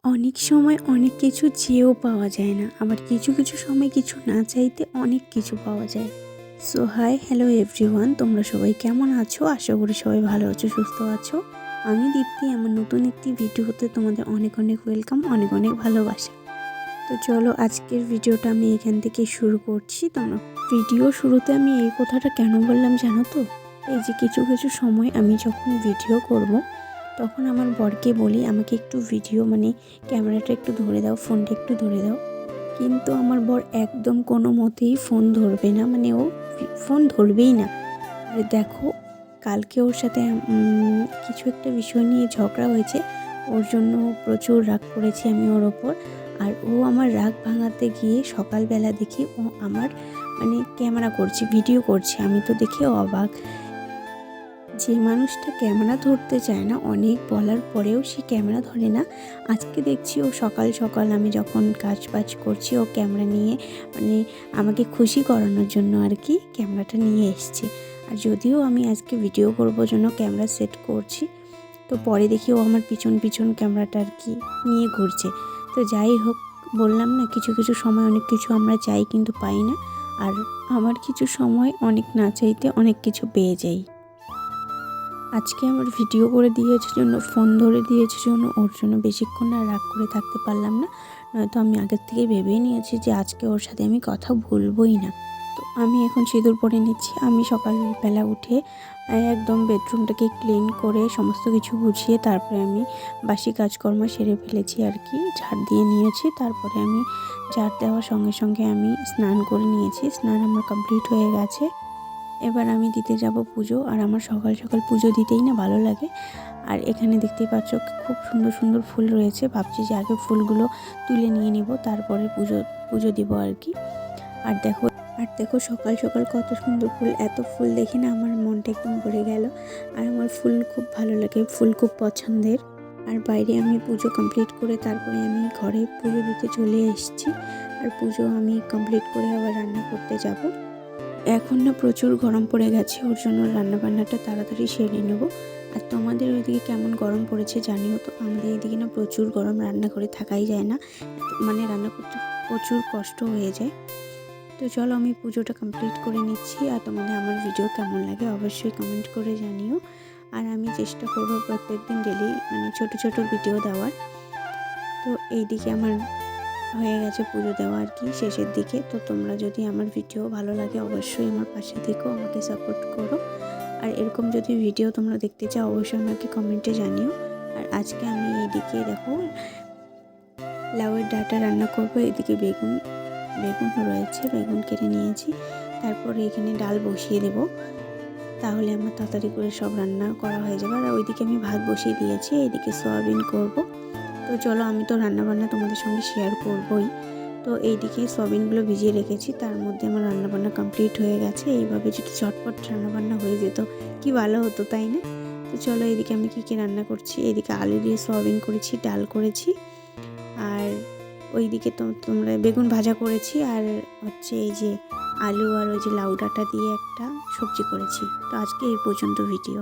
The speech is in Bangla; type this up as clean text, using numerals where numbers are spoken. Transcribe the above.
অনেক সময় অনেক কিছু চেয়েও পাওয়া যায় না, আবার কিছু কিছু সময় কিছু না চাইতে অনেক কিছু পাওয়া যায়। সো হাই হ্যালো এভরিওয়ান, তোমরা সবাই কেমন আছো? আশা করি সবাই ভালো আছো, সুস্থ আছো। আমি দীপ্তি, আমার নতুন একটি ভিডিওতে তোমাদের অনেক অনেক ওয়েলকাম, অনেক অনেক ভালোবাসা। তো চলো আজকের ভিডিওটা আমি এখান থেকে শুরু করছি। তোমরা ভিডিও শুরুতে আমি এই কথাটা কেন বললাম জানো তো? এই যে কিছু কিছু সময় আমি যখন ভিডিও করব তখন আমার বরকে বলি আমাকে একটু ভিডিও ক্যামেরাটা একটু ধরে দাও, ফোনটা একটু ধরে দাও। কিন্তু আমার বর একদম কোনো মতেই ফোন ধরবে না, ও ফোন ধরবেই না। আর দেখো, কালকে ওর সাথে কিছু একটা বিষয় নিয়ে ঝগড়া হয়েছে, ওর জন্য প্রচুর রাগ করেছি আমি ওর ওপর। আর ও আমার রাগ ভাঙাতে গিয়ে সকালবেলা দেখি ও আমার ক্যামেরা করছে, ভিডিও করছে। আমি তো দেখে অবাক, যে মানুষটা ক্যামেরা ধরতে চায় না, অনেক বলার পরেও সে ক্যামেরা ধরে না। আজকে দেখছি ও সকাল সকাল আমি যখন কাজ বাজ করছি, ও ক্যামেরা নিয়ে আমাকে খুশি করানোর জন্য আর কি ক্যামেরাটা নিয়ে এসছে। আর যদিও আমি আজকে ভিডিও করবার জন্য ক্যামেরা সেট করছি, তো পরে দেখি ও আমার পিছন পিছন ক্যামেরাটা আর কি নিয়ে ঘুরছে। তো যাই হোক, বললাম না, কিছু কিছু সময় অনেক কিছু আমরা চাই কিন্তু পাই না। আর আমার কিছু সময় অনেক না চাইতে অনেক কিছু পেয়ে যাই। আজকে আমার ভিডিও করে দিয়েছে জন্য, ফোন ধরে দিয়েছে জন্য, ওর জন্য বেশিক্ষণ আর রাগ করে থাকতে পারলাম না। নয়তো আমি আগের থেকে ভেবেই নিয়েছি যে আজকে ওর সাথে আমি কথা বলবোই না। তো আমি এখন সিঁদুর পরে নিচ্ছি। আমি সকালবেলা উঠে একদম বেডরুমটাকে ক্লিন করে সমস্ত কিছু গুছিয়ে তারপরে আমি বাসি কাজকর্ম সেরে ফেলেছি আর কি, ঝাড় দিয়ে নিয়েছি। তারপরে আমি ঝাড় দেওয়ার সঙ্গে সঙ্গে আমি স্নান করে নিয়েছি। স্নান আমার কমপ্লিট হয়ে গেছে। এবার আমি দিতে যাব পুজো। আর আমার সকাল সকাল পুজো দিতেই না ভালো লাগে। আর এখানে দেখতেই পাচ্ছ খুব সুন্দর সুন্দর ফুল রয়েছে। ভাবছি যে আগে ফুলগুলো তুলে নিয়ে নিব, তারপরে পুজো দিব আর কি। আর দেখো সকাল সকাল কত সুন্দর ফুল। এত ফুল দেখে না আমার মনটা একদম ভরে গেল। আর আমার ফুল খুব ভালো লাগে, ফুল খুব পছন্দের। আর বাইরে আমি পুজো কমপ্লিট করে তারপরে আমি ঘরে পুজো দিতে চলে এসেছি। আর পুজো আমি কমপ্লিট করে আবার রান্না করতে যাব। এখন না প্রচুর গরম পড়ে গেছে, ওর জন্য রান্নাবান্নাটা তাড়াতাড়ি সেরে নেব। আর তোমাদের ওইদিকে কেমন গরম পড়েছে জানিও তো। আমাদের এইদিকে না প্রচুর গরম, রান্না করে থাকাই যায় না, রান্না করতে প্রচুর কষ্ট হয়ে যায়। তো চলো আমি পুজোটা কমপ্লিট করে নিচ্ছি। আর তোমাদের আমার ভিডিও কেমন লাগে অবশ্যই কমেন্ট করে জানিও। আর আমি চেষ্টা করবো প্রত্যেকদিন ডেলি ছোট ছোট ভিডিও দেওয়ার। তো এইদিকে আমার হয়ে গেছে পুজো দেওয়া আর কি, শেষের দিকে। তো তোমরা যদি আমার ভিডিও ভালো লাগে অবশ্যই আমার পাশে থেকো, আমাকে সাপোর্ট করো। আর এরকম যদি ভিডিও তোমরা দেখতে চাও অবশ্যই আমাকে কমেন্টে জানিও। আর আজকে আমি এইদিকে দেখো লাউয়ের ডাঁটা রান্না করব। এদিকে বেগুন রয়েছে, বেগুন কেটে নিয়েছি। তারপরে এখানে ডাল বসিয়ে দেব, তাহলে আমার তাড়াতাড়ি করে সব রান্না করা হয়ে যাবে। আর ওইদিকে আমি ভাত বসিয়ে দিয়েছি, এইদিকে সয়াবিন করব। তো চলো, আমি তো রান্নাবান্না তোমাদের সঙ্গে শেয়ার করবই। তো এইদিকে সয়াবিনগুলো ভিজিয়ে রেখেছি, তার মধ্যে আমার রান্নাবান্না কমপ্লিট হয়ে গেছে। এইভাবে যদি চটপট রান্নাবান্না হয়ে যেত কি ভালো হতো, তাই না? তো চলো এইদিকে আমি কী রান্না করছি। এইদিকে আলু দিয়ে সয়াবিন করেছি, ডাল করেছি। আর ওইদিকে তোমরা বেগুন ভাজা করেছি। আর হচ্ছে এই যে আলু আর ওই যে লাউ ডাঁটা দিয়ে একটা সবজি করেছি। তো আজকে এই পর্যন্ত ভিডিও।